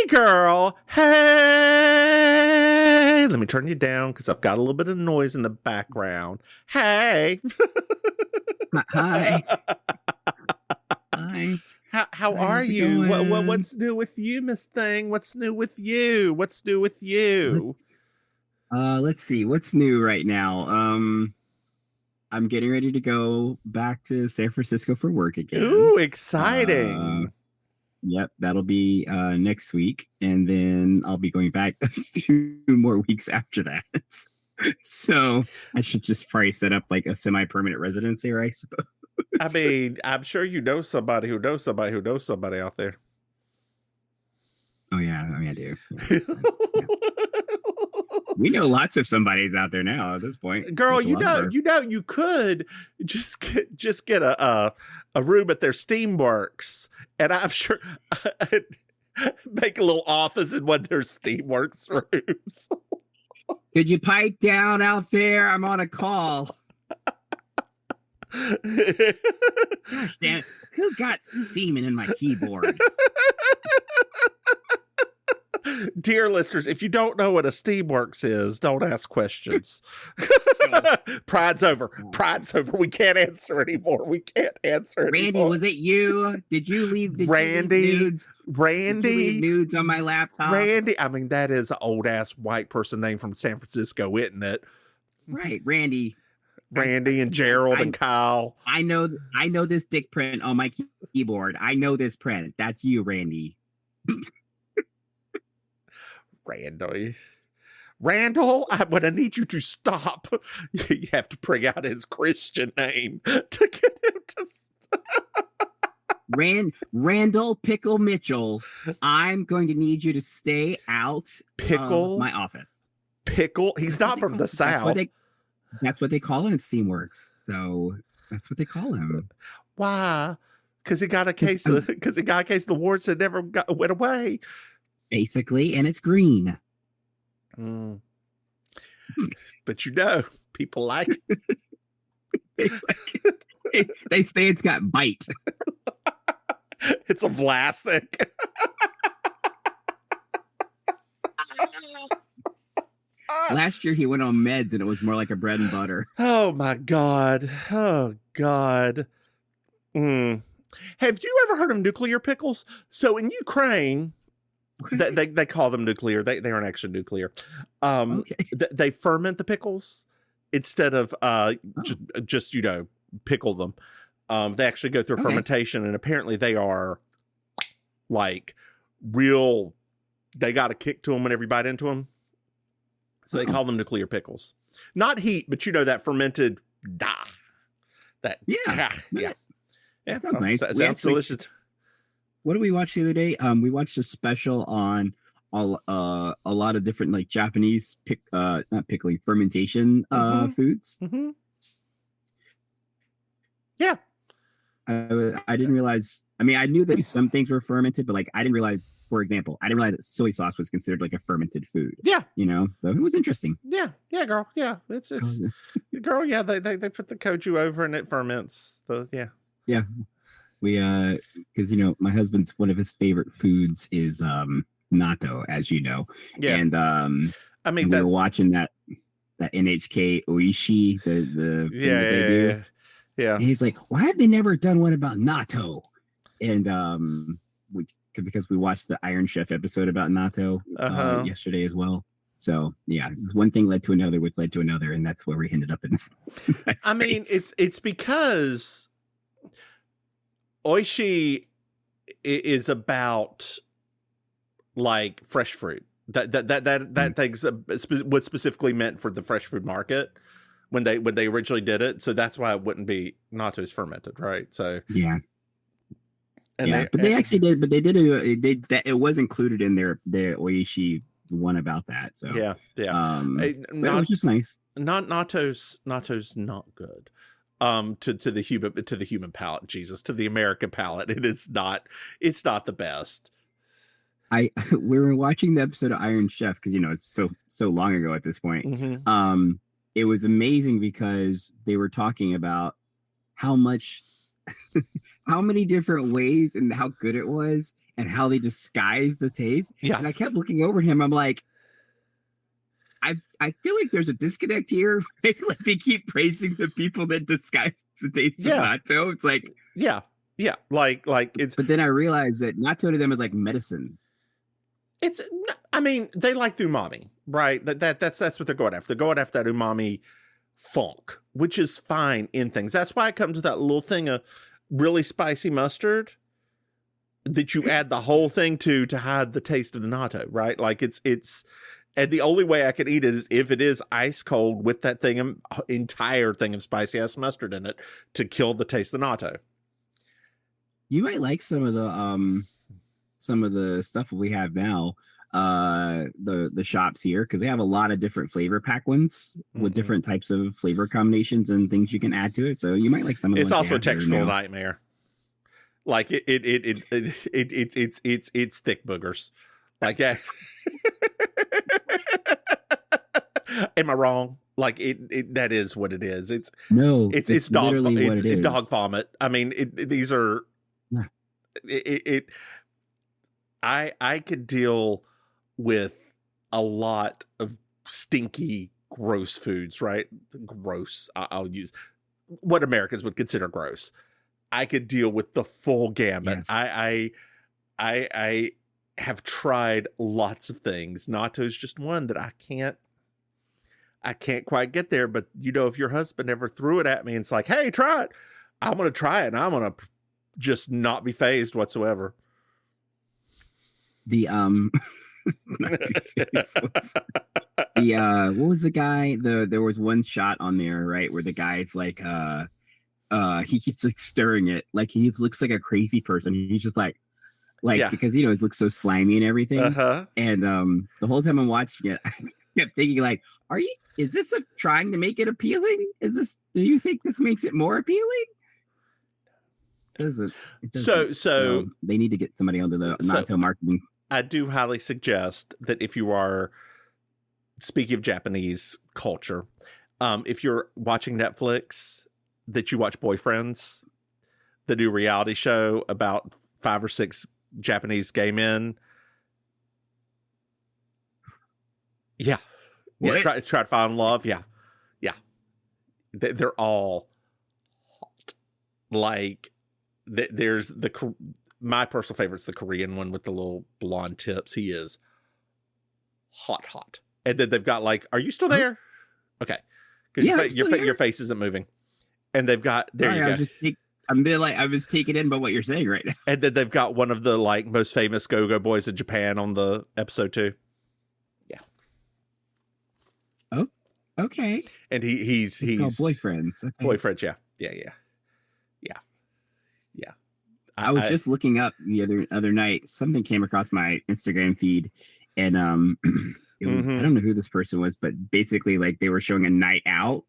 girl. Hey. Let me turn you down because I've got a little bit of noise in the background. Hey. Hi. Hi. How are you? What's new with you, Miss Thing? What's new with you? Let's see. What's new right now? I'm getting ready to go back to San Francisco for work again. Ooh, exciting. Yep, that'll be next week. And then I'll be going back a few more weeks after that. So I should just probably set up like a semi-permanent residency there, I suppose. I mean, I'm sure you know somebody who knows somebody who knows somebody out there. Oh yeah, I do. Yeah. We know lots of somebodies out there now at this point. Girl, you could just get a room at their Steamworks, and I'm sure make a little office in one of their Steamworks rooms. Could you pipe down out there? I'm on a call. Gosh damn it. Who got semen in my keyboard? Dear listeners, if you don't know what a Steamworks is, don't ask questions. Pride's over. We can't answer anymore. Randy, was it you? Did you leave? Randy. Did you leave nudes on my laptop? Randy. I mean, that is an old ass white person name from San Francisco, isn't it? Right, Randy. Randy and Gerald and Kyle. I know this dick print on my keyboard. I know this print. That's you, Randy. Randall, I'm going to need you to stop. You have to bring out his Christian name to get him to stop. Randall Pickle Mitchell, I'm going to need you to stay out of my office. Pickle? He's not from the South. That's what they call him at Steamworks. So that's what they call him. Why? Because he got a case of the warts that never went away. Basically, and it's green. Mm. But people like it. They say it's got bite. It's a plastic. Last year he went on meds and it was more like a bread and butter. Oh my God. Oh God. Have you ever heard of nuclear pickles? So in Ukraine, they call them nuclear. They aren't actually nuclear. Okay. They ferment the pickles instead of just pickle them. They actually go through fermentation, and apparently they are like real. They got a kick to them whenever you bite into them. So they call them nuclear pickles. Not heat, but that fermented That sounds nice. That sounds delicious. What did we watch the other day? We watched a special on a lot of different like Japanese fermentation foods. Mm-hmm. Yeah. I didn't realize. I mean, I knew that some things were fermented, but like I didn't realize, for example, that soy sauce was considered like a fermented food. Yeah. So it was interesting. Yeah, girl. Yeah. It's girl, yeah, they put the koju over and it ferments. Yeah. We because my husband's one of his favorite foods is natto, as you know. Yeah. And I mean, we were watching that NHK Oishi, the yeah. And he's like, why have they never done one about natto? And because we watched the Iron Chef episode about natto yesterday as well. So yeah, one thing led to another, which led to another, and that's where we ended up in. I mean, it's because Oishi is about like fresh fruit. That thing's was specifically meant for the fresh food market when they originally did it. So that's why it wouldn't be natto's fermented, right? So yeah. They actually did, but they did it was included in their Oishi one about that. So yeah. It was just nice. Natto's not good. To the human palate, to the American palate, it's not the best. We were watching the episode of Iron Chef because it's so long ago at this point. Mm-hmm. It was amazing because they were talking about how many different ways and how good it was, and how they disguise the taste. Yeah. And I kept looking over at him. I'm like, I feel like there's a disconnect here. Like they keep praising the people that disguise the taste of natto. It's like, yeah, like it's. But then I realized that natto to them is like medicine. It's. I mean, they like the umami, right? That's what they're going after. They're going after that umami funk, which is fine in things. That's why it comes with that little thing of really spicy mustard that you add the whole thing to hide the taste of the natto, right? Like it's. And the only way I could eat it is if it is ice cold with that entire thing of spicy ass mustard in it to kill the taste of the natto. You might like some of the stuff we have now, the shops here, because they have a lot of different flavor pack ones with different types of flavor combinations and things you can add to it. So you might like some of them. It's also a textural nightmare. Like it's thick boogers. Like yeah. Am I wrong? Like that is what it is. It's dog vomit. I mean, these are. I could deal with a lot of stinky, gross foods. Right? Gross. I'll use what Americans would consider gross. I could deal with the full gamut. Yes. I have tried lots of things. Natto is just one that I can't quite get there. But if your husband ever threw it at me and it's like, hey, try it, I'm going to try it and I'm going to just not be fazed whatsoever. What was the guy? There was one shot on there, right, where the guy's like, he keeps like stirring it. Like he looks like a crazy person. He's just like, because it looks so slimy and everything. And the whole time I'm watching it, I kept thinking like, is this trying to make it appealing? Do you think this makes it more appealing? It doesn't. So they need to get somebody onto the natto marketing. I do highly suggest that if you are, speaking of Japanese culture, if you're watching Netflix, that you watch Boyfriends, the new reality show about 5 or 6 Japanese gay men. Yeah. What? Try to find love. Yeah. They're all hot. Like there's my personal favorite's the Korean one with the little blonde tips. He is hot. And then they've got like, are you still there? Okay. Because your face isn't moving. And they've got, you go. I was taken in by what you're saying right now. And then they've got one of the like most famous go-go boys in Japan on the episode 2. Yeah. Oh, okay. And he's called Boyfriends. Okay. Boyfriends, yeah. I was just looking up the other night. Something came across my Instagram feed, and it was I don't know who this person was, but basically like they were showing a night out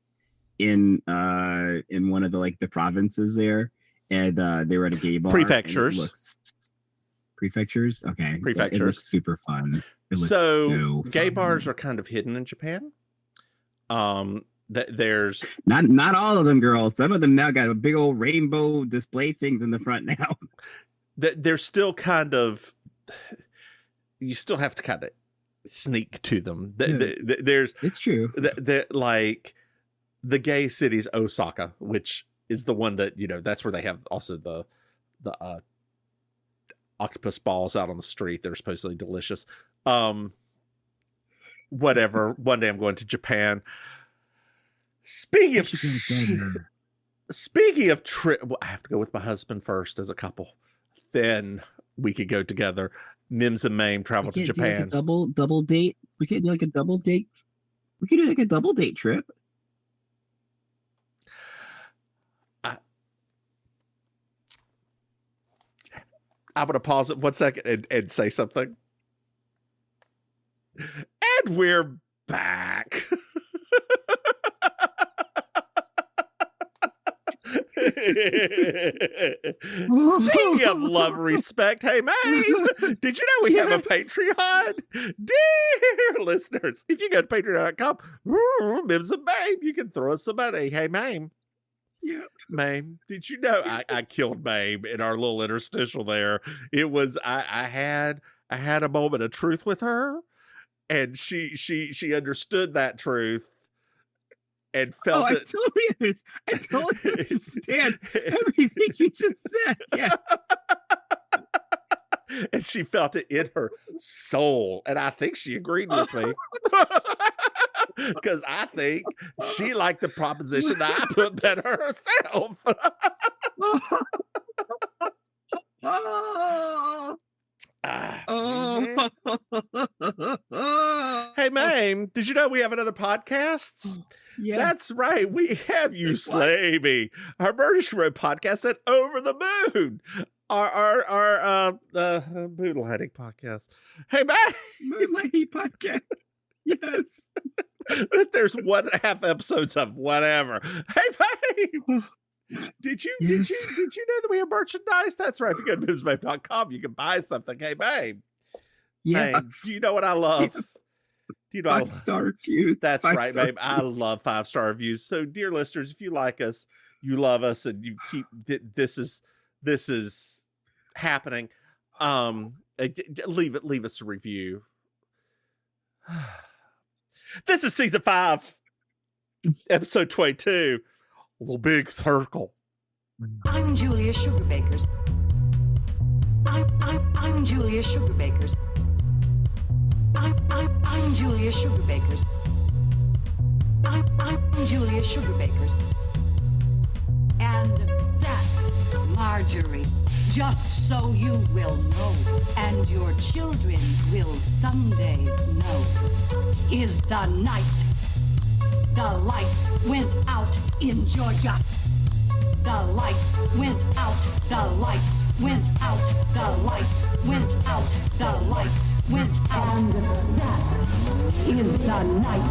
in one of the provinces there, and they were at a gay bar. Prefectures. Prefectures. Okay. Prefectures. It looks super fun. So gay bars are kind of hidden in Japan. There's not all of them, girls. Some of them now got a big old rainbow display things in the front now. They're still kind of, you still have to kind of sneak to them. It's true. Like the gay city's Osaka, which is the one that that's where they have also the octopus balls out on the street. They're supposedly delicious. Whatever. One day I'm going to Japan. Speaking of trip, well, I have to go with my husband first as a couple. Then we could go together. Mims and Maim travel to Japan. Do like a double date. We could do like a double date. We could do like a double date trip. I'm going to pause it 1 second and say something. And we're back. Speaking of love and respect, hey, Maim, did you know we have a Patreon? Dear listeners, if you go to patreon.com, Mims and Maim, you can throw us some money. Hey, Maim. Yeah. Maim, did you know I killed Maim in our little interstitial there? It was I had a moment of truth with her, and she understood that truth and felt it. I totally understand everything you just said. Yes. And she felt it in her soul, and I think she agreed with me. Because I think she liked the proposition that I put better herself. Hey, Maim, did you know we have another podcast? Yes. That's right. We have You Slay Me, our Murder She Wrote podcast at Over the Moon. Our moonlighting podcast. Hey, Maim. Moonlighting podcast. Yes. There's 1.5 episodes of whatever. Hey, Maim. Did you know that we have merchandise? That's right. If you go to MrMahaffey.com, you can buy something. Hey, Maim. Yes. Maim, do you know what I love? Yeah. Do you know 5-star reviews? That's right, Maim. I love 5-star reviews. So, dear listeners, if you like us, you love us, and you keep this is happening. Leave us a review. This is season 5, episode 22. The Big Circle. I'm Julia Sugarbakers. I'm Julia Sugarbakers. I'm Julia Sugarbakers. I'm Julia Sugarbakers. And that's Marjorie. Just so you will know, and your children will someday know, is the night the lights went out in Georgia. The lights went out, the lights went out, the lights went out, the lights went out. And that is the night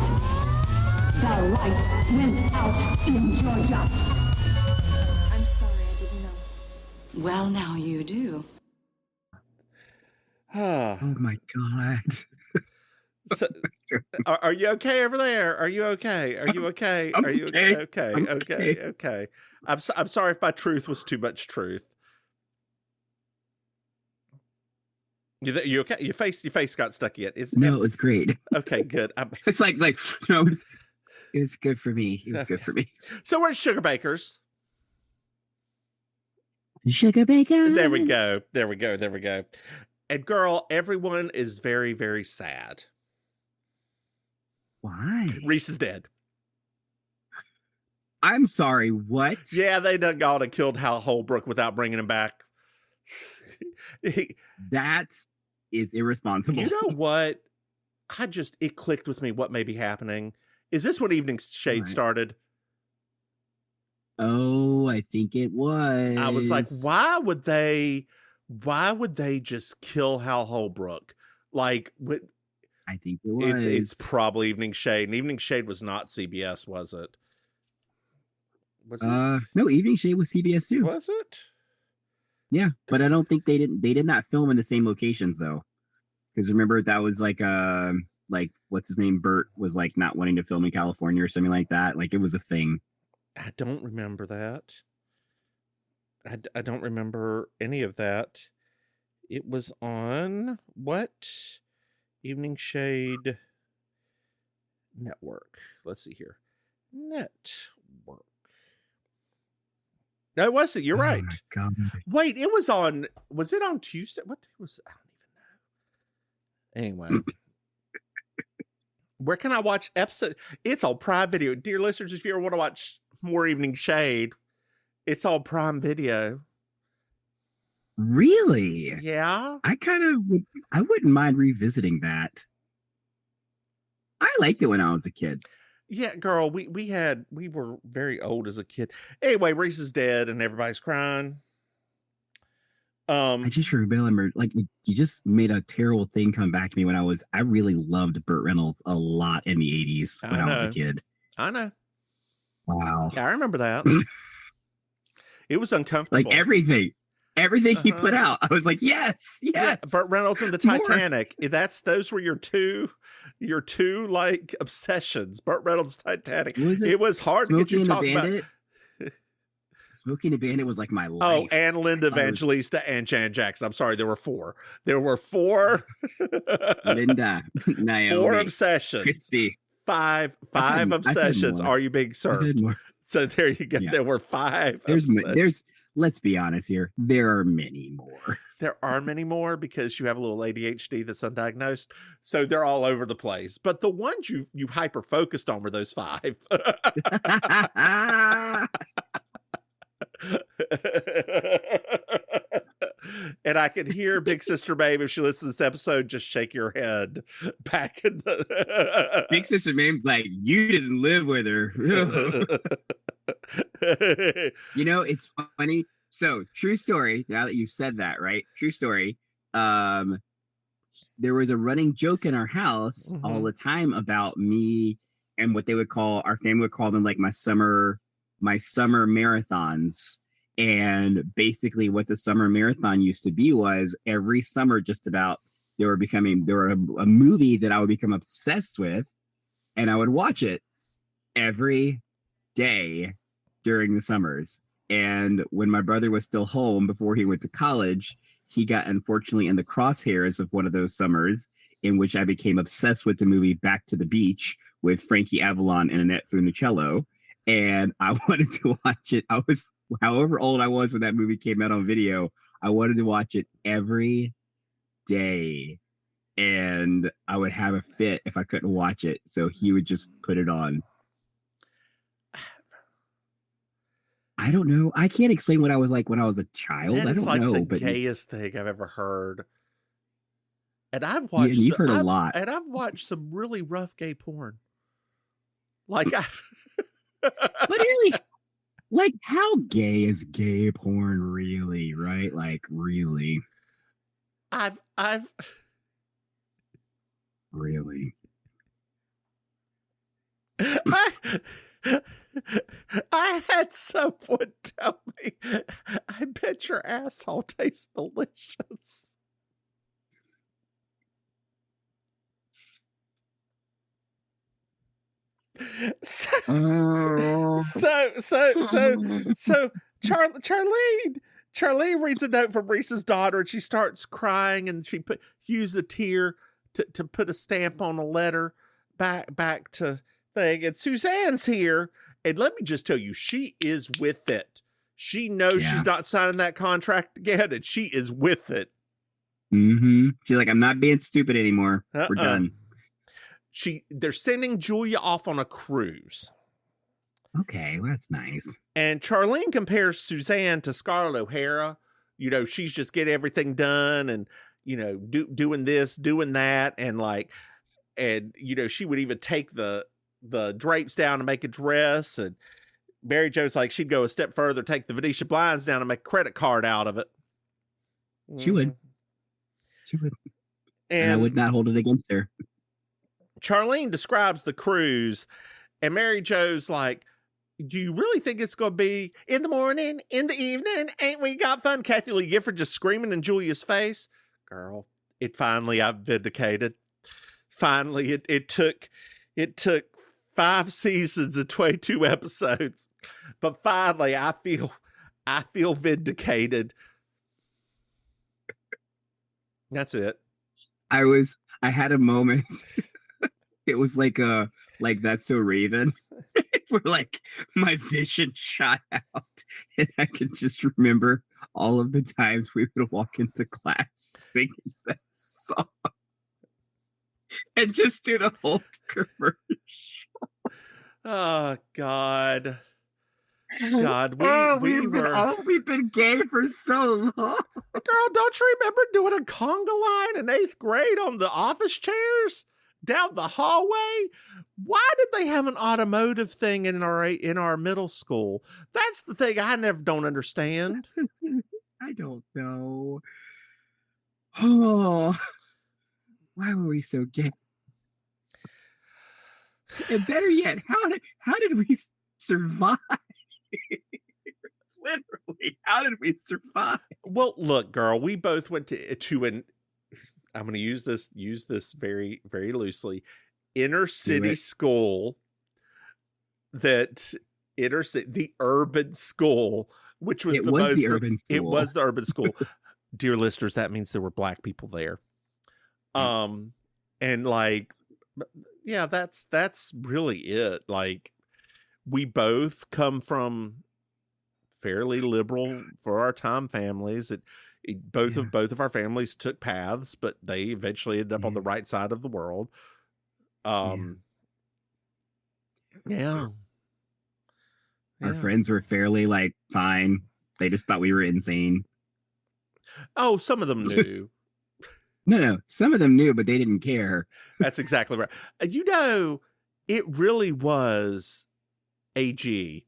the lights went out in Georgia. I'm sorry, I didn't know. Well, now you do. Oh my God. So, are you okay over there? Are you okay? Are you okay? Are you okay? Okay. I'm sorry if my truth was too much truth. You okay? Your face got stuck yet? No, it's great. Okay, good. It's like no, it was good for me. It was good for me. So we're Sugarbakers. Sugar bacon. There we go. And girl, everyone is very, very sad. Why? Reese is dead. I'm sorry, what? Yeah, they done gone and killed Hal Holbrook without bringing him back. That is irresponsible. You know what? It clicked with me what may be happening. Is this when Evening Shade started? Oh, I think it was. I was like, why would they just kill Hal Holbrook? Like, I think it was. It's probably Evening Shade. And Evening Shade was not CBS, was it? Was it? No, Evening Shade was CBS too. Was it? Yeah, but I don't think they did not film in the same locations though. Because remember that was like what's his name? Bert was like not wanting to film in California or something like that. Like it was a thing. I don't remember that. I don't remember any of that. It was on what? Evening Shade Network. Let's see here. Network. No, it wasn't. You're right. My God. Wait, was it on Tuesday? What day was it? I don't even know. Anyway. Where can I watch episode? It's on Prime Video. Dear listeners, if you ever want to watch more Evening Shade, it's on Prime Video. Really? Yeah. I wouldn't mind revisiting that. I liked it when I was a kid. Yeah, girl, we were very old as a kid. Anyway, Reese is dead and everybody's crying. I just remember, like, you just made a terrible thing come back to me when I really loved Burt Reynolds a lot in the 80s when I was a kid. I know. Wow. Yeah, I remember that. It was uncomfortable. Like everything he put out, I was like, yes. Yeah, Burt Reynolds and the Titanic. Those were your two like obsessions. Burt Reynolds, Titanic. It was hard to get you talking about. Smokey and the Bandit was like my Oh, life. and Linda Evangelista and Janet Jackson. I'm sorry, there were 4. There were 4. Linda, Naomi, 4 obsessions. Christy. 5 I've obsessions. had more. Are you being served? So there you go. Yeah. There were 5 There's let's be honest here. There are many more. There are many more because you have a little ADHD that's undiagnosed. So they're all over the place. But the ones you hyper focused on were those 5. And I can hear Big Sister Maim, if she listens to this episode, just shake your head back in the Big Sister Maim's like, you didn't live with her. You know, it's funny. So, true story, now that you've said that, right? True story. There was a running joke in our house all the time about me and what they would call, our family would call them like my summer marathons. And basically what the summer marathon used to be was every summer, just about, there were a movie that I would become obsessed with, and I would watch it every day during the summers. And when my brother was still home before he went to college, he got unfortunately in the crosshairs of one of those summers in which I became obsessed with the movie Back to the Beach with Frankie Avalon and Annette Funicello. And I wanted to watch it. I was, however old I was when that movie came out on video, I wanted to watch it every day. And I would have a fit if I couldn't watch it. So he would just put it on. I don't know. I can't explain what I was like when I was a child. That I is don't like know. the But gayest thing I've ever heard. And I've watched. You've heard a lot. And I've watched some really rough gay porn. Like I've. But really, like, how gay is gay porn really? Right? Like, really? I've. Really. I had someone tell me, I bet your asshole tastes delicious. So Charlene reads a note from Reese's daughter, and she starts crying, and she used a tear to put a stamp on a letter back to thing. And Suzanne's here, and let me just tell you, she is with it. She knows she's not signing that contract again, and she is with it. She's like, I'm not being stupid anymore. We're done. They're sending Julia off on a cruise. Okay, well, that's nice. And Charlene compares Suzanne to Scarlett O'Hara. You know, she's just getting everything done, and you know, doing this, doing that, and you know, she would even take the drapes down to make a dress. And Mary Jo's like, she'd go a step further, take the Venetian blinds down and make a credit card out of it. She would. And I would not hold it against her. Charlene describes the cruise, and Mary Jo's like, do you really think it's going to be in the morning, in the evening? Ain't we got fun? Kathy Lee Gifford just screaming in Julia's face. Girl, I've vindicated. Finally, it took 5 seasons and 22 episodes, but finally I feel vindicated. That's it. I had a moment. It was like That's So Raven, where like my vision shot out, and I could just remember all of the times we would walk into class singing that song, and just do the whole commercial. Oh God, we've been gay for so long. Girl, don't you remember doing a conga line in 8th grade on the office chairs down the hallway? Why did they have an automotive thing in our middle school? That's the thing I never don't understand. I don't know. Oh, why were we so gay? And better yet, how did we survive? Literally, how did we survive? Well, look, girl, we both went to an, I'm going to use this very, very loosely, inner city school. The urban school which was It the was most. the urban school. It was the urban school. Dear listeners, that means there were Black people there. And like, yeah, that's really it. Like, we both come from fairly liberal for our time families. Both of our families took paths, but they eventually ended up on the right side of the world. Yeah. Our friends were fairly like fine. They just thought we were insane. Oh, some of them knew. No. Some of them knew, but they didn't care. That's exactly right. You know, it really was AG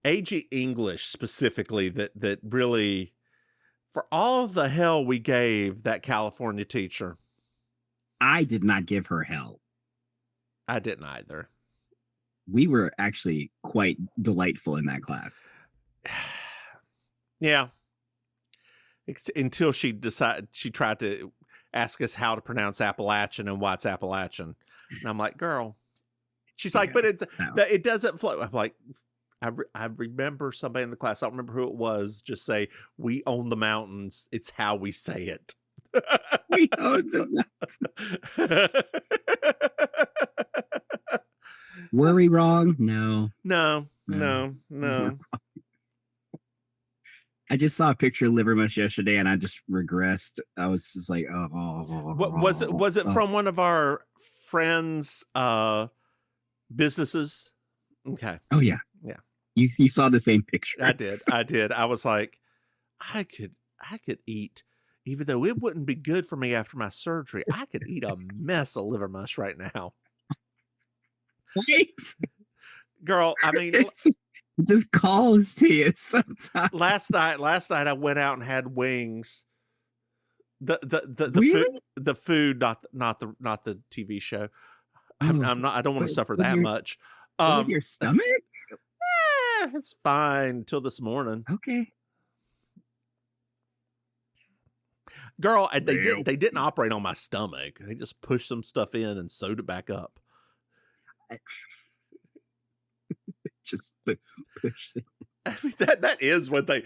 English specifically that really, for all the hell we gave that California teacher. I did not give her hell. I didn't either. We were actually quite delightful in that class. Yeah. Until she tried to ask us how to pronounce Appalachian and what's Appalachian. And I'm like, girl. She's like, but it doesn't flow. I'm like, I remember somebody in the class, I don't remember who it was, just say, we own the mountains. It's how we say it. We own the mountains. Were we wrong? No. I just saw a picture of Livermush yesterday, and I just regressed. I was just like, What was it from one of our friends' businesses? Okay. Oh yeah. You saw the same picture. I did. I was like, I could eat, even though it wouldn't be good for me after my surgery. I could eat a mess of livermush right now. Wait. Girl, I mean, it just calls to you sometimes. Last night I went out and had wings. The really? food, not the TV show. I'm not. I don't want to suffer that much. With your stomach? It's fine until this morning. Okay. Girl, they didn't operate on my stomach. They just pushed some stuff in and sewed it back up. Just push it. I mean, that is what they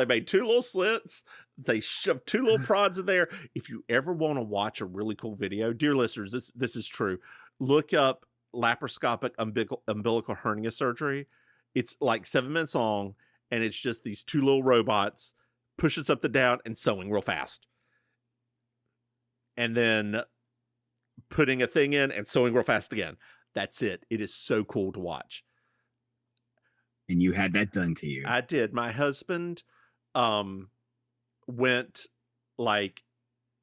made 2 little slits. They shoved 2 little prods in there. If you ever want to watch a really cool video, dear listeners, this is true. Look up laparoscopic umbilical hernia surgery. It's like 7 minutes long, and it's just these 2 little robots pushing something down and sewing real fast. And then putting a thing in and sewing real fast again. That's it. It is so cool to watch. And you had that done to you. I did. My husband went, like,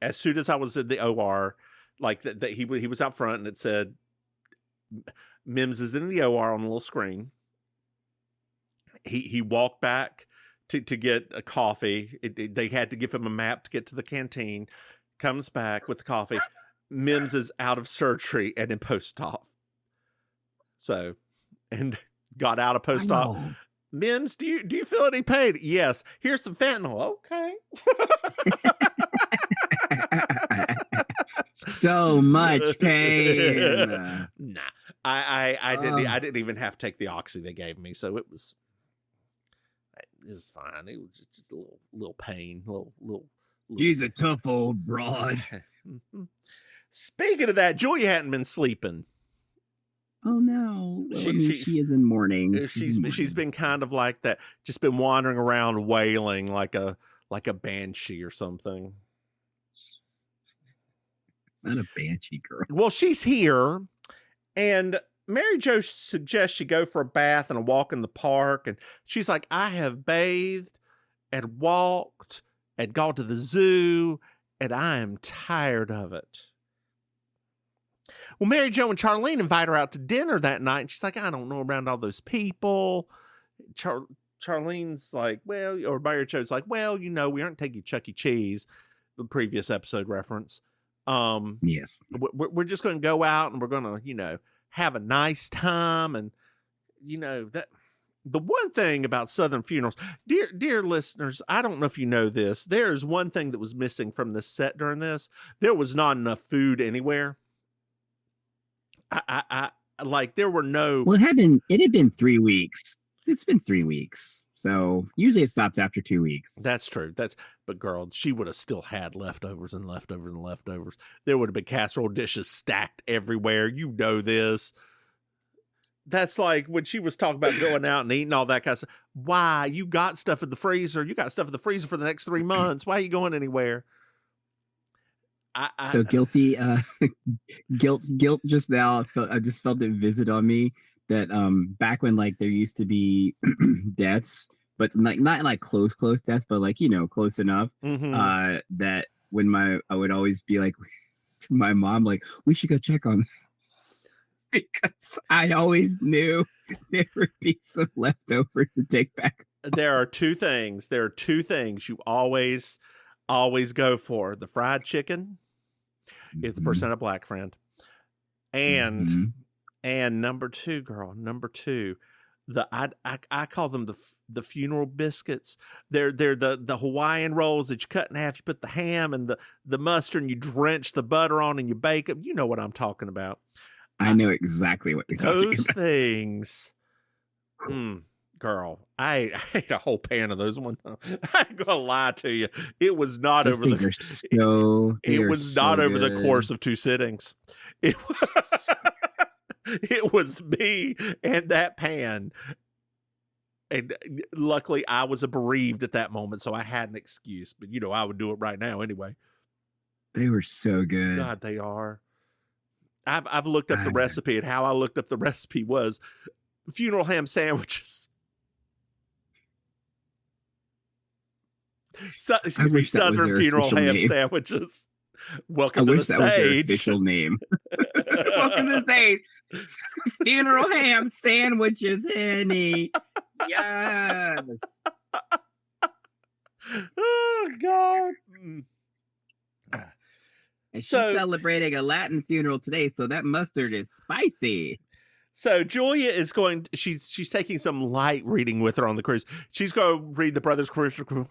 as soon as I was in the OR, like that he was out front and it said, Mims is in the OR on a little screen. He walked back to get a coffee. They had to give him a map to get to the canteen. Comes back with the coffee. Mims is out of surgery and in post-op. So, and got out of post-op. Mims, do you feel any pain? Yes. Here's some fentanyl. Okay. So much pain. Nah. I didn't even have to take the oxy they gave me, so it was fine. It was just a little pain, little. She's a tough old broad. Speaking of that, Julia hadn't been sleeping. Oh no, she is in mourning. She's been kind of like that. Just been wandering around wailing like a banshee or something. Not a banshee, girl. Well, she's here, and Mary Jo suggests she go for a bath and a walk in the park, and she's like, I have bathed and walked and gone to the zoo, and I am tired of it. Well, Mary Jo and Charlene invite her out to dinner that night, and she's like, I don't know around all those people. Charlene's like, well, or Mary Jo's like, well, we aren't taking Chuck E. Cheese, the previous episode reference. Yes. We're just going to go out and we're going to, have a nice time. And, that the one thing about Southern funerals, dear listeners, I don't know if you know this. There is one thing that was missing from this set during this. There was not enough food anywhere. I like there were no. Well, it had been 3 weeks. It's been 3 weeks So usually it stops after 2 weeks. That's true. But girl, she would have still had leftovers and leftovers and leftovers. There would have been casserole dishes stacked everywhere. You know this. That's like when she was talking about going out and eating all that kind of stuff. Why? You got stuff in the freezer. You got stuff in the freezer for the next 3 months. Why are you going anywhere? So guilty. Guilt just now. I just felt it visit on me that back when like there used to be deaths, but like not like close deaths, but like, you know, close enough. Mm-hmm. That when I would always be like to my mom, like, we should go check on because I always knew there would be some leftovers to take back. There are two things you always go for: the fried chicken, if the person had a black friend, and number two, I call them the funeral biscuits. They're the Hawaiian rolls that you cut in half. You put the ham and the mustard, and you drench the butter on, and you bake them. You know what I'm talking about. I know exactly what you're talking about. Those things, girl, I ate a whole pan of those one time. I ain't gonna lie to you, it was not Those over the. It was not over the course of 2 sittings. It was, it was me and that pan, and luckily I was bereaved at that moment, so I had an excuse. But you know, I would do it right now anyway. They were so good. God, they are. I've looked up the recipe, and how I looked up the recipe was funeral ham sandwiches. Southern funeral ham sandwiches. Welcome to the stage. That was their official name. Welcome to the stage. Funeral ham sandwiches, Annie. Yes. Oh God. And she's celebrating a Latin funeral today, so that mustard is spicy. So Julia is she's taking some light reading with her on the cruise. She's going to read the Brothers Crucial.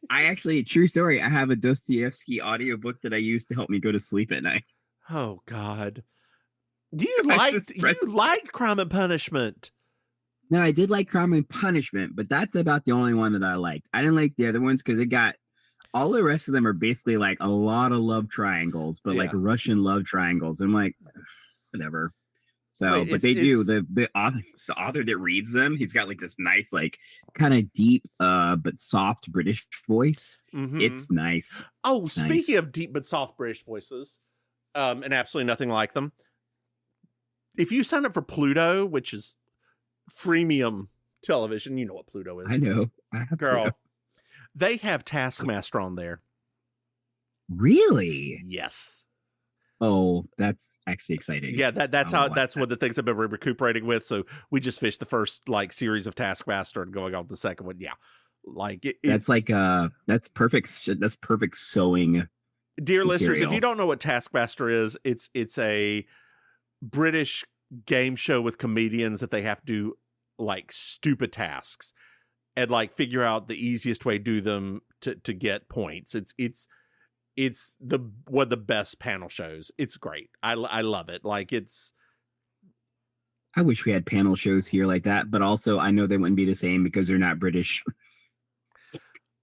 I actually, true story, I have a Dostoevsky audiobook that I use to help me go to sleep at night. Oh God. You liked Crime and Punishment. No, I did like Crime and Punishment, but that's about the only one that I liked. I didn't like the other ones because it got all the rest of them are basically like a lot of love triangles, but like Russian love triangles. I'm like, whatever. So, but they do the author that reads them. He's got like this nice, like kind of deep, but soft British voice. Mm-hmm. It's nice. Oh, speaking of deep but soft British voices, and absolutely nothing like them. If you sign up for Pluto, which is freemium television, you know what Pluto is. I know. Girl, Pluto. They have Taskmaster on there. Really? Yes. Oh, that's actually exciting. Yeah, that's one of the things I've been recuperating with. So we just fished the first like series of Taskmaster and going on the second one. Yeah, like that's like that's perfect. That's perfect sewing. Dear material. Listeners, if you don't know what Taskmaster is, it's a British game show with comedians that they have to do like stupid tasks and like figure out the easiest way to do them to get points. It's one of the best panel shows. It's great. I love it. Like I wish we had panel shows here like that, but also I know they wouldn't be the same because they're not British.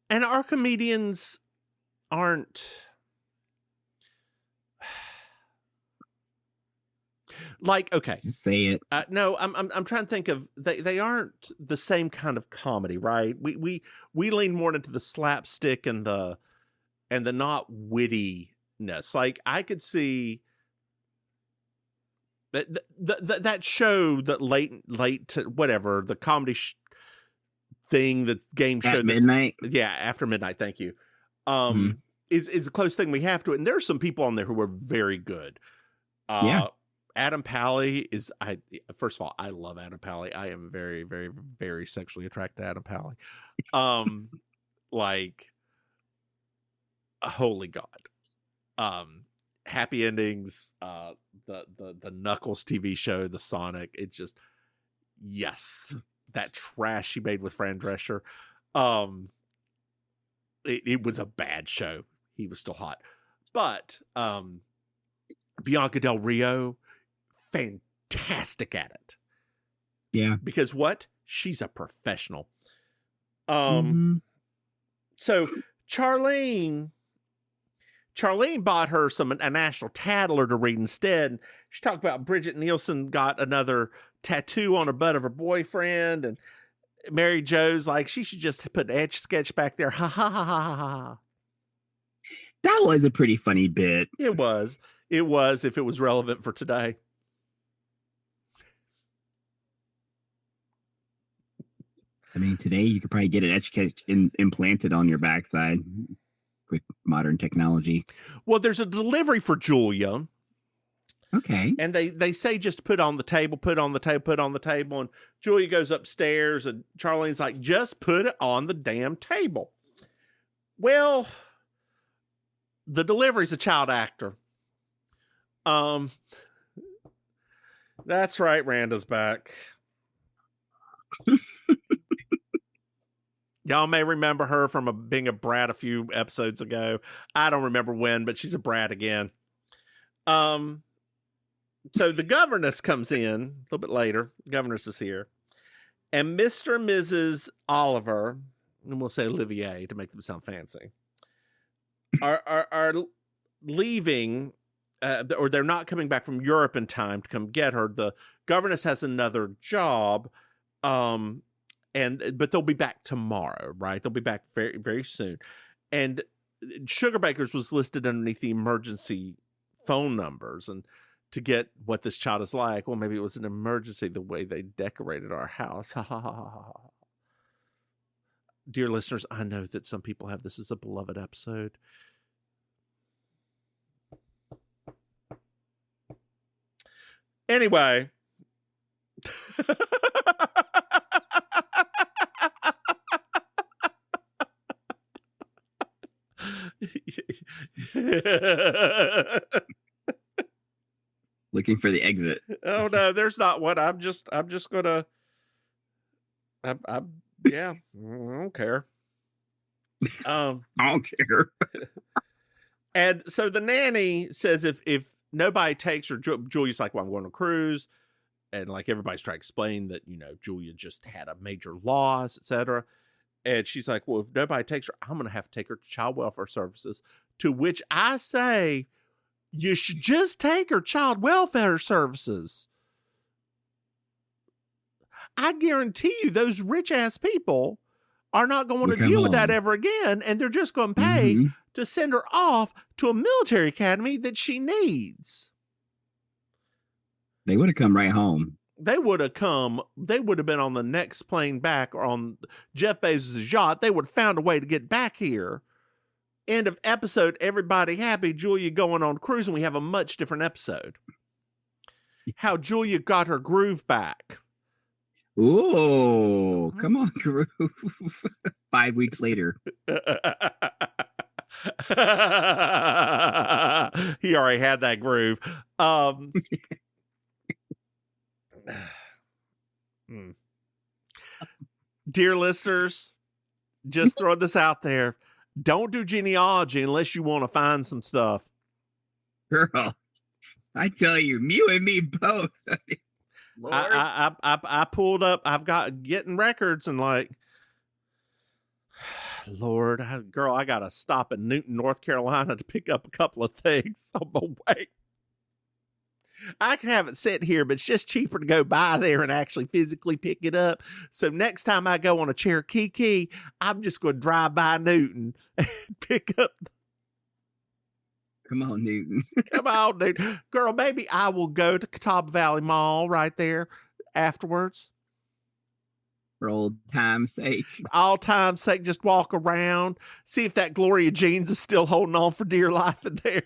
And our comedians aren't like, okay. Say it. No, I'm trying to think of they aren't the same kind of comedy, right? We lean more into the slapstick and the not wittiness. Like I could see that show, that late to whatever the comedy thing, the game show at midnight. Yeah, after midnight. Thank you. Is a close thing we have to it, and there's some people on there who are very good. Adam Pally is first of all, I love Adam Pally. I am very, very, very sexually attracted to Adam Pally. Like, holy God. Happy Endings, the Knuckles TV show, the Sonic. It's just, yes, that trash he made with Fran Drescher. It was a bad show. He was still hot, but Bianca Del Rio, fantastic at it. Yeah. Because what? She's a professional. So Charlene bought her a National Tattler to read instead. She talked about Bridget Nielsen got another tattoo on her butt of her boyfriend, and Mary Jo's like, she should just put an Etch Sketch back there. Ha ha ha ha ha. That was a pretty funny bit. It was if it was relevant for today. I mean, today you could probably get an Etch Sketch implanted on your backside with modern technology. Well, there's a delivery for Julia. Okay. And they say just put on the table. And Julia goes upstairs and Charlene's like, just put it on the damn table. Well, the delivery's a child actor. That's right, Randa's back. Y'all may remember her from being a brat a few episodes ago. I don't remember when, but she's a brat again. So the governess comes in a little bit later. The governess is here. And Mr. and Mrs. Oliver, and we'll say Olivier to make them sound fancy, are leaving, or they're not coming back from Europe in time to come get her. The governess has another job, but they'll be back tomorrow, right? They'll be back very, very soon. And Sugar Baker's was listed underneath the emergency phone numbers, and to get what this child is like, well, maybe it was an emergency the way they decorated our house. Ha ha ha ha. Dear listeners, I know that some people have this as a beloved episode. Anyway. Looking for the exit. Oh no, there's not one. I'm just gonna. Yeah, I don't care. I don't care. And so the nanny says if nobody takes her, Julia's like, well, I'm going on a cruise, and like everybody's trying to explain that Julia just had a major loss, etc. And she's like, well, if nobody takes her, I'm going to have to take her to child welfare services. To which I say, you should just take her child welfare services. I guarantee you those rich ass people are not going to deal with that ever again. And they're just going to pay to send her off to a military academy that she needs. They would have come right home. They would have been on the next plane back, or on Jeff Bezos' yacht. They would have found a way to get back here. End of episode. Everybody happy. Julia going on cruise, and we have a much different episode. How Julia got her groove back. Ooh, come on, groove. 5 weeks later. He already had that groove. Dear listeners, just throw this out there. Don't do genealogy unless you want to find some stuff. Girl, I tell you, you and me both. Lord. I pulled up. I've got getting records and like, Lord, girl, I got to stop in Newton, North Carolina to pick up a couple of things on my way. I can have it sit here, but it's just cheaper to go by there and actually physically pick it up. So next time I go on a Cherokee Key, I'm just going to drive by Newton and pick up. Come on, Newton. Come on, Newton. Girl, maybe I will go to Catawba Valley Mall right there afterwards. For old time's sake. All time's sake, just walk around. See if that Gloria Jeans is still holding on for dear life in there.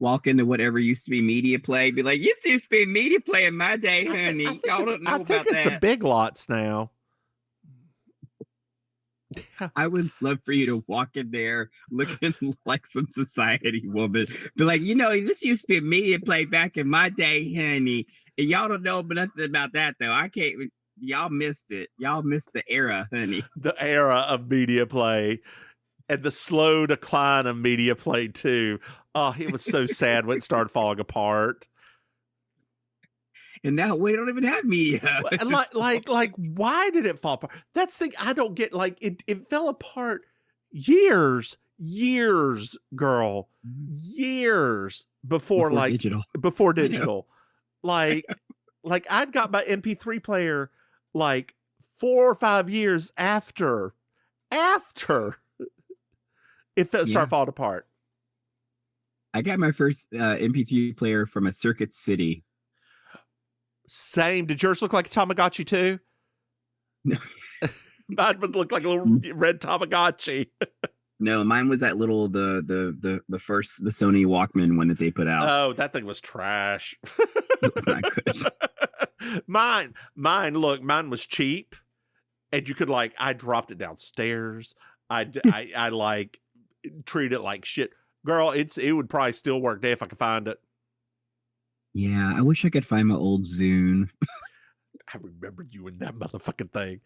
Walk into whatever used to be Media Play. Be like, you used to be Media Play in my day, honey. Y'all don't know about that. I think it's a Big Lots now. I would love for you to walk in there looking like some society woman. Be like, this used to be a Media Play back in my day, honey. And y'all don't know nothing about that, though. I can't. Y'all missed it. Y'all missed the era, honey. The era of Media Play. And the slow decline of Media Play too. Oh, it was so sad when it started falling apart. And now we don't even have media. like, why did it fall apart? That's the thing I don't get. Like, it fell apart years, girl, years before digital. Before digital. Like I'd got my MP3 player like 4 or 5 years after it started falling apart. I got my first MP3 player from a Circuit City. Same. Did yours look like a Tamagotchi too? No. Mine would look like a little red Tamagotchi. No, mine was that little the Sony Walkman one that they put out. Oh, that thing was trash. It was not good. Mine was cheap, and you could I dropped it downstairs. I like treat it like shit. Girl, it would probably still work today if I could find it. Yeah, I wish I could find my old Zune. I remember you in that motherfucking thing.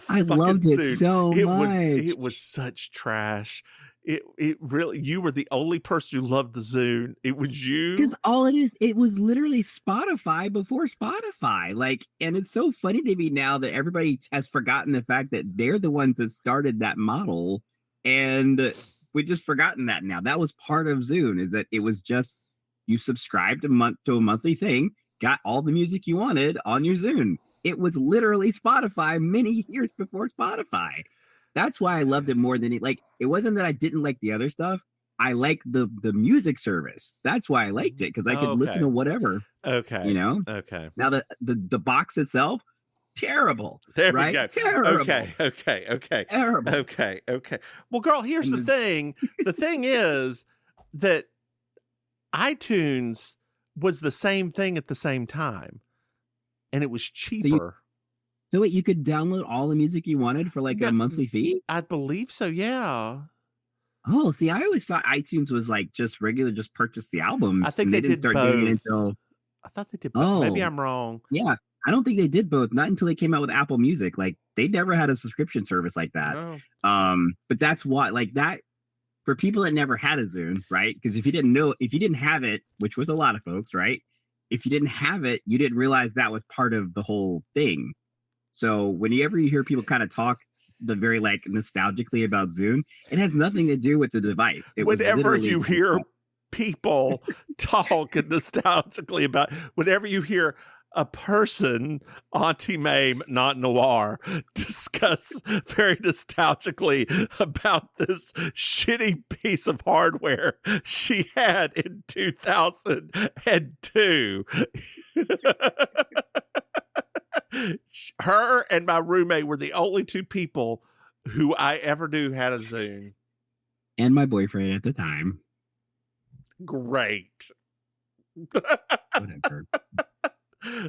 I loved it Zune. so much. It was such trash. It really, you were the only person who loved the Zune. It was you. Because all it was literally Spotify before Spotify. And it's so funny to me now that everybody has forgotten the fact that they're the ones that started that model. And we've just forgotten that now. That was part of Zune, is that it was just, you subscribed to a monthly thing, got all the music you wanted on your Zune. It was literally Spotify many years before Spotify. That's why I loved it more than it wasn't that I didn't like the other stuff. I liked the music service. That's why I liked it, because I could listen to whatever. Okay. You know? Okay. Now the box itself, terrible. There right? we go. Terrible. Okay. Terrible. Okay. Well, girl, here's the thing. The thing is that iTunes was the same thing at the same time, and it was cheaper. So wait, you could download all the music you wanted for a monthly fee? I believe so, yeah. Oh, see, I always thought iTunes was just purchase the albums. I think they didn't start doing it until. I thought they did both. Maybe I'm wrong. Yeah, I don't think they did both. Not until they came out with Apple Music. They never had a subscription service like that. No. But that's why, that for people that never had a Zune, right? Because if you didn't have it, which was a lot of folks, right? If you didn't have it, you didn't realize that was part of the whole thing. So whenever you hear people kind of talk the very nostalgically about Zune, it has nothing to do with the device. Whenever you hear people talk nostalgically about, whenever you hear a person, Auntie Maim, not Noir, discuss very nostalgically about this shitty piece of hardware she had in 2002. Her and my roommate were the only two people who I ever knew had a Zune. And my boyfriend at the time. Great. Whatever.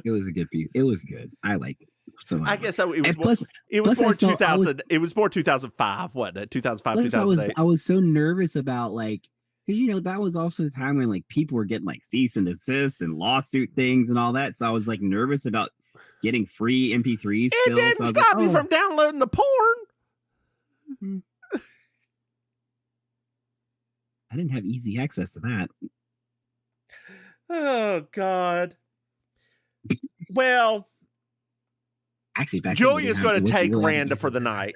It was a good piece. It was good. I liked it so much. I guess so. It was more 2000. It was more 2005. What? 2005, 2008. I was so nervous about because that was also the time when people were getting cease and desist and lawsuit things and all that. So I was nervous about getting free MP3s. It didn't stop you from downloading the porn. I didn't have easy access to that. Oh God. Well, actually, Julia's going to take Randa for the night.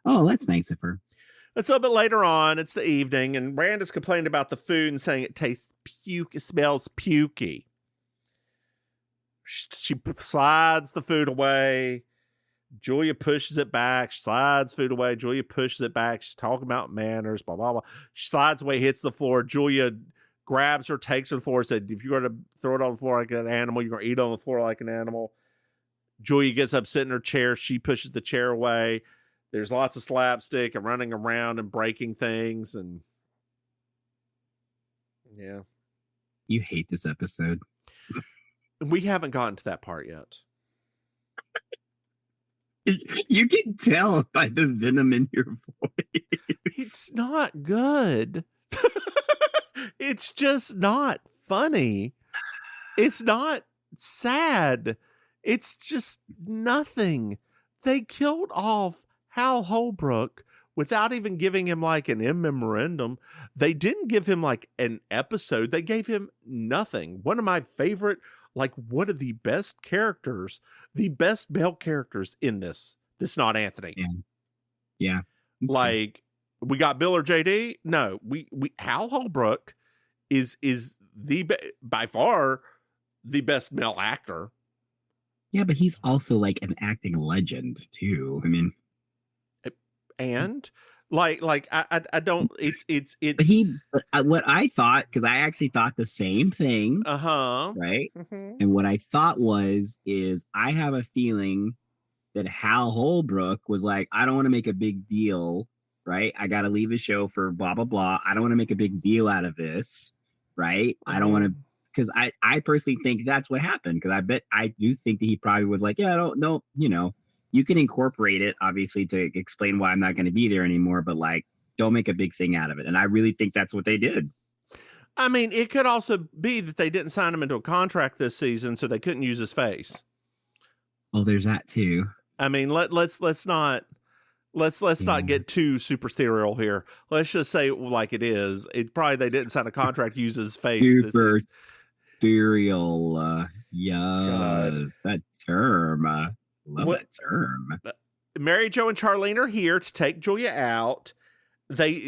Oh, that's nice of her. It's a little bit later on. It's the evening, and Randa's complaining about the food and saying it tastes puke. It smells pukey. She slides the food away. Julia pushes it back. She slides food away. Julia pushes it back. She's talking about manners, blah, blah, blah. She slides away, hits the floor. Julia grabs her, takes her to the floor, said, if you're going to throw it on the floor like an animal, you're going to eat on the floor like an animal. Julia gets up, sits in her chair. She pushes the chair away. There's lots of slapstick and running around and breaking things. And yeah. You hate this episode. We haven't gotten to that part yet. You can tell by the venom in your voice. It's not good. It's just not funny. It's not sad. It's just nothing. They killed off Hal Holbrook without even giving him an in memorandum. They didn't give him an episode. They gave him nothing. One of my favorite like one of the best male characters in this. This not Anthony. Yeah. Like we got Bill or JD. No, we Hal Holbrook is by far the best male actor. Yeah, but he's also like an acting legend too. I mean, and like I don't. It's. But what I thought, because I actually thought the same thing. Right. Mm-hmm. And what I thought is I have a feeling that Hal Holbrook was like, I don't want to make a big deal, right? I got to leave the show for blah, blah, blah. I don't want to make a big deal out of this, right? Mm-hmm. I don't want to, because I personally think that's what happened. Because I do think that he probably was like, yeah, I don't know, you can incorporate it, obviously, to explain why I'm not going to be there anymore, but like, don't make a big thing out of it. And I really think that's what they did. I mean, it could also be that they didn't sign him into a contract this season, so they couldn't use his face. Oh, there's that too. I mean, let's not get too super ethereal here. Let's just say it like it is. It probably they didn't sign a contract, use his face. Super ethereal. Yes, that term. Love that term. Mary Jo and Charlene are here to take Julia out.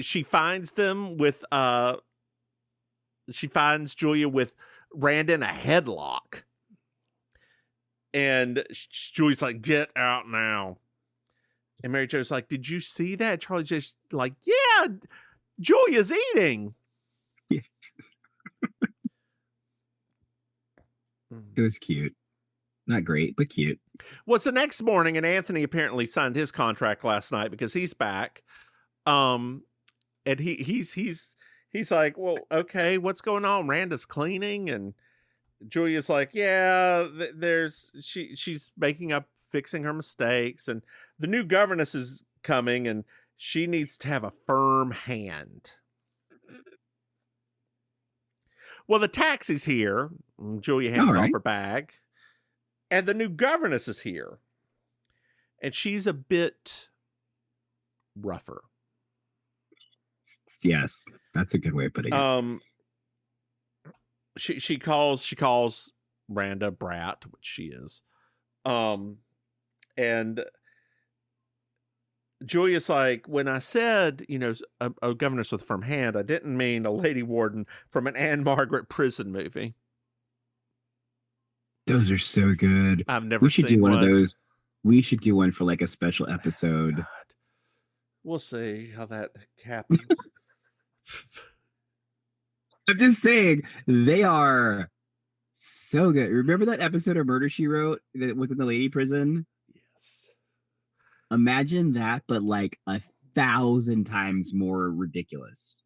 She finds them with she finds Julia with Rand in a headlock. And Julia's like, get out now. And Mary Jo's like, did you see that? Charlie just like, yeah, Julia's eating. It was cute. Not great, but cute. Well, it's the next morning, and Anthony apparently signed his contract last night because he's back. And he's like, well, okay, what's going on? Randa's cleaning, and Julia's like, yeah, she's making up, fixing her mistakes, and the new governess is coming, and she needs to have a firm hand. Well, the taxi's here. Julia hands off her bag, and the new governess is here, and she's a bit rougher. Yes, that's a good way of putting it. She calls Randa brat, which she is. And Julia's like, when I said, a governess with a firm hand, I didn't mean a lady warden from an Anne Margaret prison movie. Those are so good. I've never We should do one of those. We should do one for like a special episode. God. We'll see how that happens. I'm just saying, they are so good. Remember that episode of Murder, She Wrote that was in the lady prison? Yes. Imagine that, but like 1,000 times more ridiculous.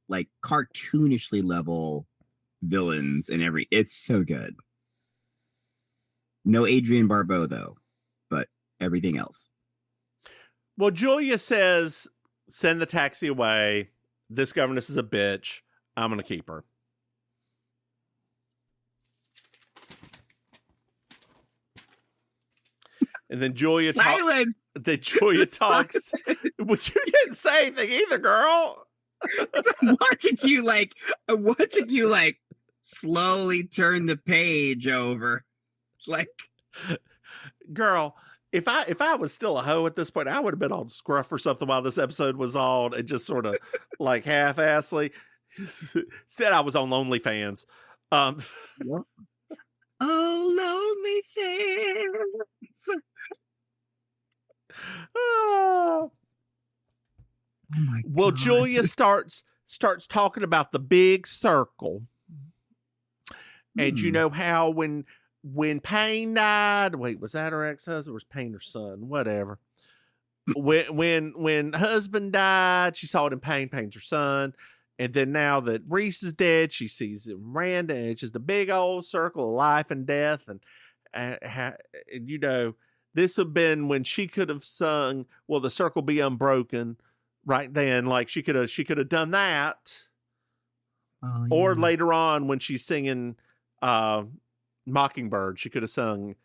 Like cartoonishly level villains and it's so good. No Adrienne Barbeau though, but everything else. Well, Julia says, send the taxi away. This governess is a bitch. I'm going to keep her. And then Julia talks. Well, you didn't say anything either, girl. I'm watching you like slowly turn the page over. Like, girl, if I was still a hoe at this point, I would have been on Scruff or something while this episode was on and just sort of like half-assly. Instead, I was on OnlyFans. Yep. Oh, OnlyFans. Oh my God. Well, Julia starts talking about the big circle. And you know how when Payne died, wait, was that her ex-husband or was Payne her son? Whatever. When husband died, she saw it in Payne's her son. And then now that Reese is dead, she sees Randa, and it's just a big old circle of life and death. And this have been when she could have sung, "Will the Circle Be Unbroken?" right then. Like she could have done that. Oh, yeah. Or later on when she's singing Mockingbird, she could have sung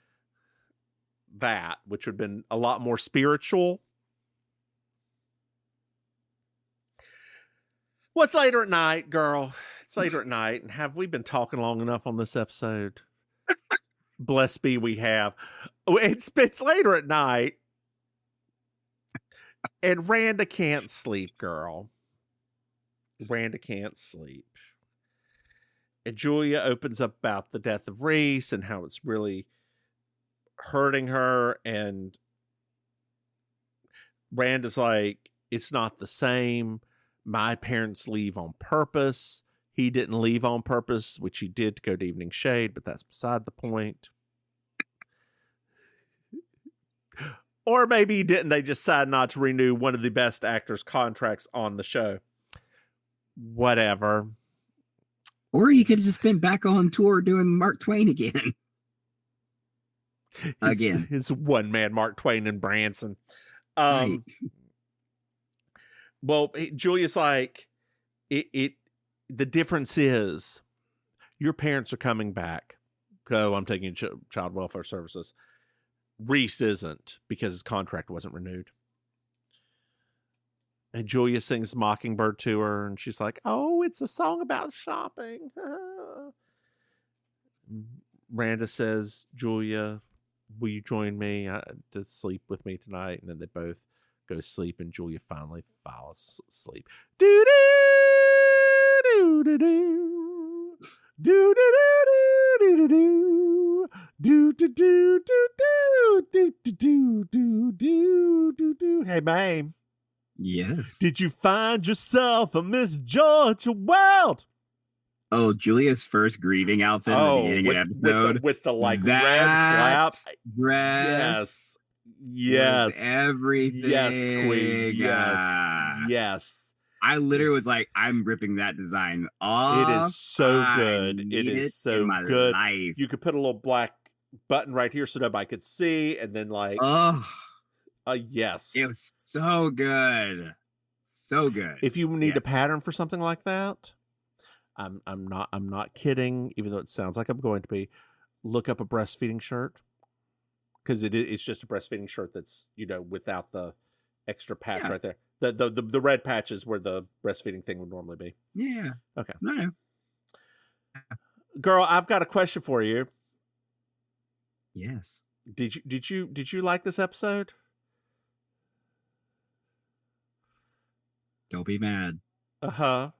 that, which would have been a lot more spiritual. What's later at night, girl? It's later at night, and have we been talking long enough on this episode? Bless be we have. It's later at night, and Randa can't sleep, girl. Randa can't sleep. And Julia opens up about the death of Reese and how it's really hurting her. And Randa's like, it's not the same. My parents leave on purpose. He didn't leave on purpose, which he did to go to Evening Shade, but that's beside the point. Or maybe he didn't. They just decided not to renew one of the best actors' contracts on the show. Whatever. Or he could have just been back on tour doing Mark Twain again. His one-man Mark Twain and Branson. Right. Well, Julia's like, the difference is your parents are coming back. Oh, I'm taking child welfare services. Reese isn't, because his contract wasn't renewed. And Julia sings Mockingbird to her, and she's like, oh, it's a song about shopping. Randa says, Julia, will you join me to sleep with me tonight? And then they both go sleep, and Julia finally falls asleep. Do do do do do do do do do do do do do do do do do do. Hey, Maim. Yes. Did you find yourself a Miss Georgia Wild? Oh, Julia's first grieving outfit at the beginning of the episode. With the like red flap. Dress. Yes. Everything. Yes, Queen. Yes. I literally was like, I'm ripping that design off. It is so good. It is so good. Life. You could put a little black button right here so nobody could see, and then like, yes, it was so good, so good. If you need a pattern for something like that, I'm not kidding. Even though it sounds like I'm going to be, look up a breastfeeding shirt, because it's just a breastfeeding shirt that's without the extra patch right there. The red patch is where the breastfeeding thing would normally be. Yeah. Okay. No. Girl, I've got a question for you. Yes. Did you like this episode? Don't be mad. Uh-huh.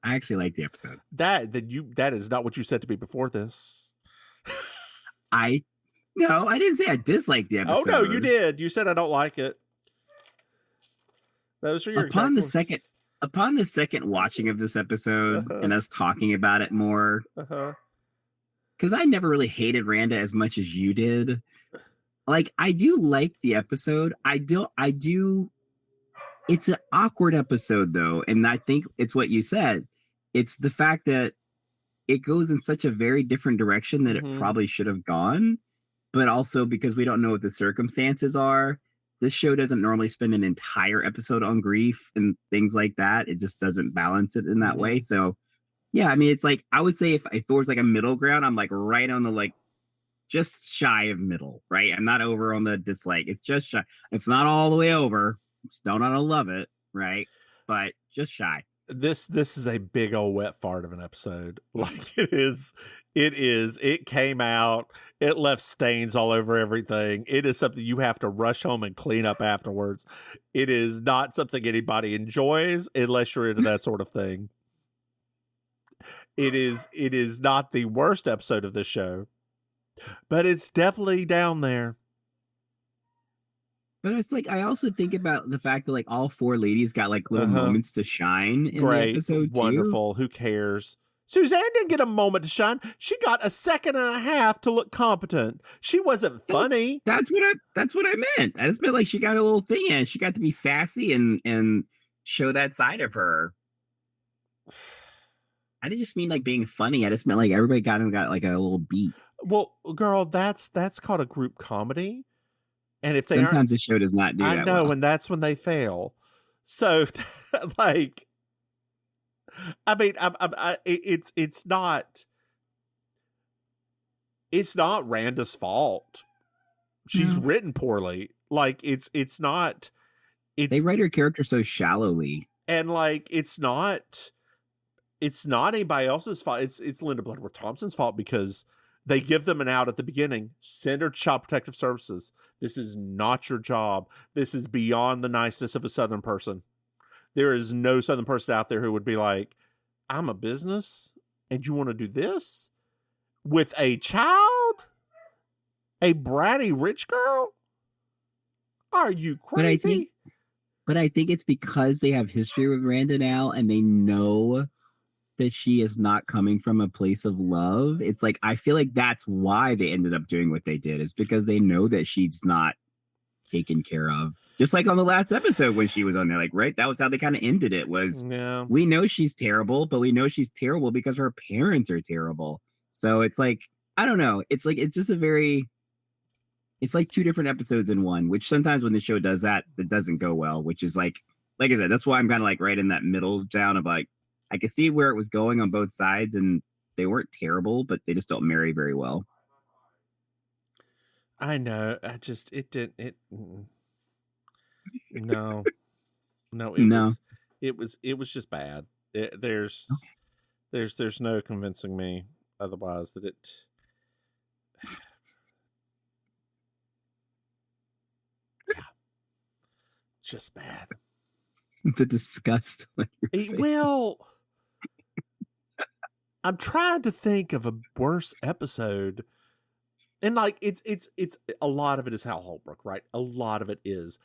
I actually like the episode. That is not what you said to me before this. No, I didn't say I disliked the episode. Oh no, you did. You said I don't like it. Those are your upon the second watching of this episode and us talking about it more. Because I never really hated Randa as much as you did. Like, I do like the episode. I do. It's an awkward episode though, and I think it's what you said. It's the fact that it goes in such a very different direction that it probably should have gone, but also because we don't know what the circumstances are. This show doesn't normally spend an entire episode on grief and things like that. It just doesn't balance it in that way. So, yeah, I mean, it's like, I would say if there was like a middle ground, I'm like right on the like just shy of middle, right? I'm not over on the dislike. It's just shy. It's not all the way over. Still not gonna love it, right? But just shy. This is a big old wet fart of an episode. Like it is. It came out. It left stains all over everything. It is something you have to rush home and clean up afterwards. It is not something anybody enjoys unless you're into that sort of thing. It is not the worst episode of this show, but it's definitely down there. But it's like, I also think about the fact that like all four ladies got like little moments to shine in the episode too. Wonderful. Who cares? Suzanne didn't get a moment to shine. She got a second and a half to look competent. She wasn't funny. That's what I meant. I just meant like she got a little thing in. She got to be sassy and show that side of her. I didn't just mean like being funny. I just meant like everybody got like a little beat. Well, girl, that's called a group comedy. And if they sometimes the show does not do that. I know, well. And that's when they fail. So, like, I mean, it's not Randa's fault. She's written poorly. Like, it's not. They write her character so shallowly, and like it's not. it's not anybody else's fault. It's Linda Bloodworth Thompson's fault because they give them an out at the beginning. Send her to Child Protective Services. This is not your job. This is beyond the niceness of a Southern person. There is no Southern person out there who would be like, I'm a business and you want to do this with a child? A bratty rich girl? Are you crazy? But I think it's because they have history with Miranda now and they know that she is not coming from a place of love. It's like, I feel like that's why they ended up doing what they did, is because they know that she's not taken care of. Just like on the last episode when she was on there, like, right? That was how they kind of ended it, was we know she's terrible, but we know she's terrible because her parents are terrible. So it's like, I don't know. It's like, it's just it's like two different episodes in one, which sometimes when the show does that, it doesn't go well, which is like I said, that's why I'm kind of like right in that middle down of like, I could see where it was going on both sides and they weren't terrible, but they just don't marry very well. I know. No, it was just bad. There's no convincing me otherwise that it. Yeah, just bad. The disgust. Well, I'm trying to think of a worse episode. And like it's a lot of it is Hal Holbrook, right? A lot of it is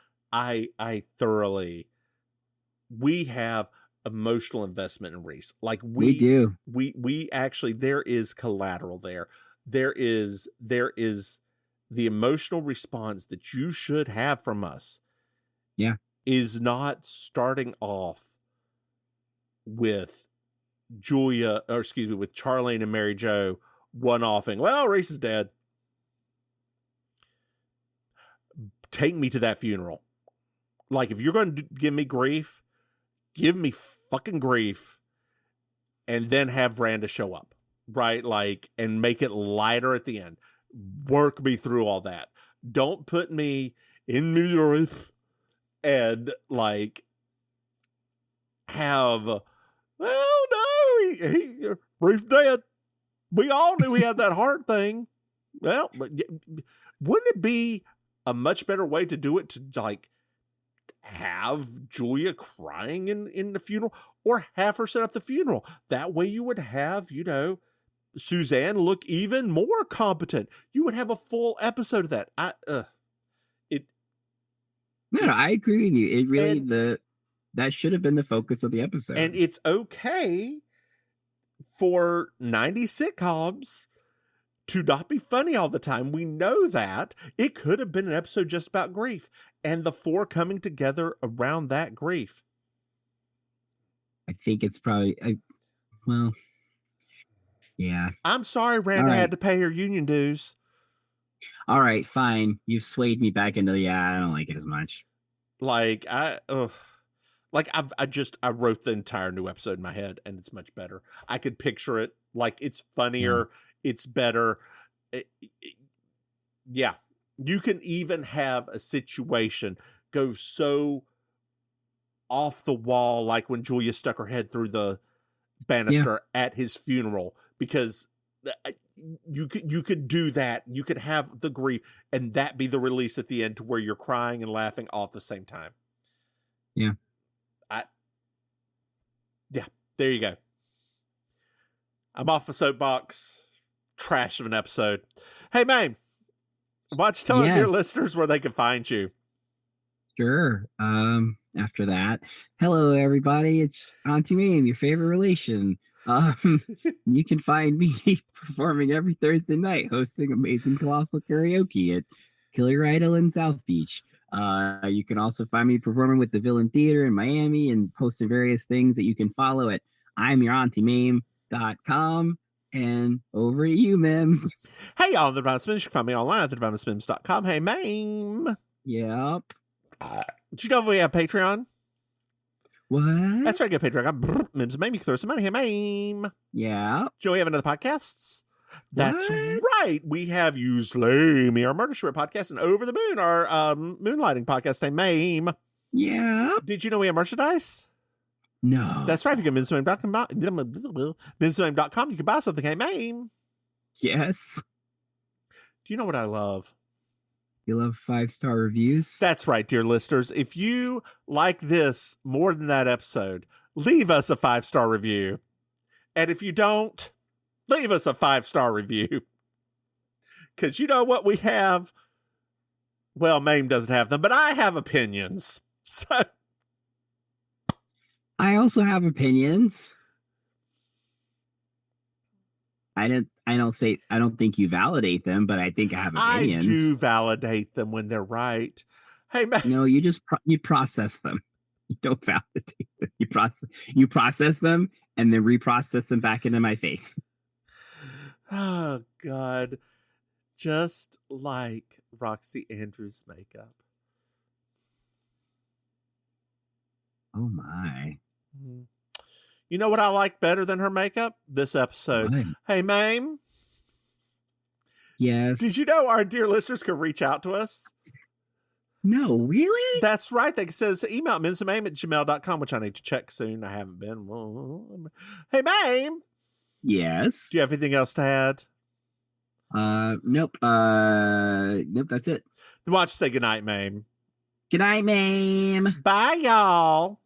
we have emotional investment in Reese. Like we do. We actually, there is collateral there. There is the emotional response that you should have from us. Yeah. Is not starting off with with Charlene and Mary Jo one-offing. Well, Reese is dead. Take me to that funeral. Like, if you're going to give me grief, give me fucking grief, and then have Randa show up, right? Like, and make it lighter at the end. Work me through all that. Don't put me in the earth and like have, well, no, he Reese's dead. We all knew he had that heart thing. Well, but wouldn't it be a much better way to do it to like have Julia crying in the funeral, or have her set up the funeral? That way you would have, Suzanne look even more competent. You would have a full episode of that. No, I agree with you. It really, that should have been the focus of the episode. And it's okay for 90s sitcoms to not be funny all the time. We know that. It could have been an episode just about grief and the four coming together around that grief. I think it's probably, yeah. I'm sorry Randa had to pay her union dues. All right, fine. You've swayed me back into I don't like it as much. Like I wrote the entire new episode in my head and it's much better. I could picture it. Like, it's funnier. It's better. Yeah. You can even have a situation go so off the wall, like when Julia stuck her head through the banister at his funeral, because you could do that. You could have the grief and that be the release at the end to where you're crying and laughing all at the same time. Yeah. There you go. I'm off the soapbox. Trash of an episode. Hey, Maim, why don't you tell your listeners where they can find you? Sure. After that, hello everybody. It's Auntie Maim, your favorite relation. You can find me performing every Thursday night, hosting Amazing Colossal Karaoke at Killer Idol in South Beach. You can also find me performing with the Villain Theater in Miami and posting various things that you can follow at I'mYourAuntieMaim.com. And over to you, Mims. Hey, y'all, the Divine's Mims. You can find me online at thedivine'smims.com. Hey, Maim. Yep. Do you know we have Patreon? What? That's right, go Patreon. Mims and Maim. You can throw some money. Hey, Maim. Yeah. Do you know we have another podcasts? That's right. We have You Slay Me, our Murder She Wrote podcast, and Over the Moon, our moonlighting podcast. Hey, Maim. Yeah. Did you know we have merchandise? No. That's right. If you go to MrMahaffey.com, you can buy something. Hey, Maim. Yes. Do you know what I love? You love 5-star reviews? That's right, dear listeners. If you like this more than that episode, leave us a 5-star review. And if you don't, leave us a 5-star review. Because you know what we have? Well, Maim doesn't have them, but I have opinions. So I also have opinions. I don't think you validate them, but I think I have opinions. I do validate them when they're right. Hey, Maim. No, you just you process them. You don't validate them. You process them and then reprocess them back into my face. Oh, God. Just like Roxy Andrews' makeup. Oh, my. You know what I like better than her makeup? This episode. What? Hey, Maim. Yes. Did you know our dear listeners can reach out to us? No, really? That's right. They says email MrMahaffey@gmail.com, which I need to check soon. I haven't been. Hey, Maim. Yes. Do you have anything else to add? Nope. Nope, that's it. Why don't you say goodnight, Maim? Good night, Maim. Bye, y'all.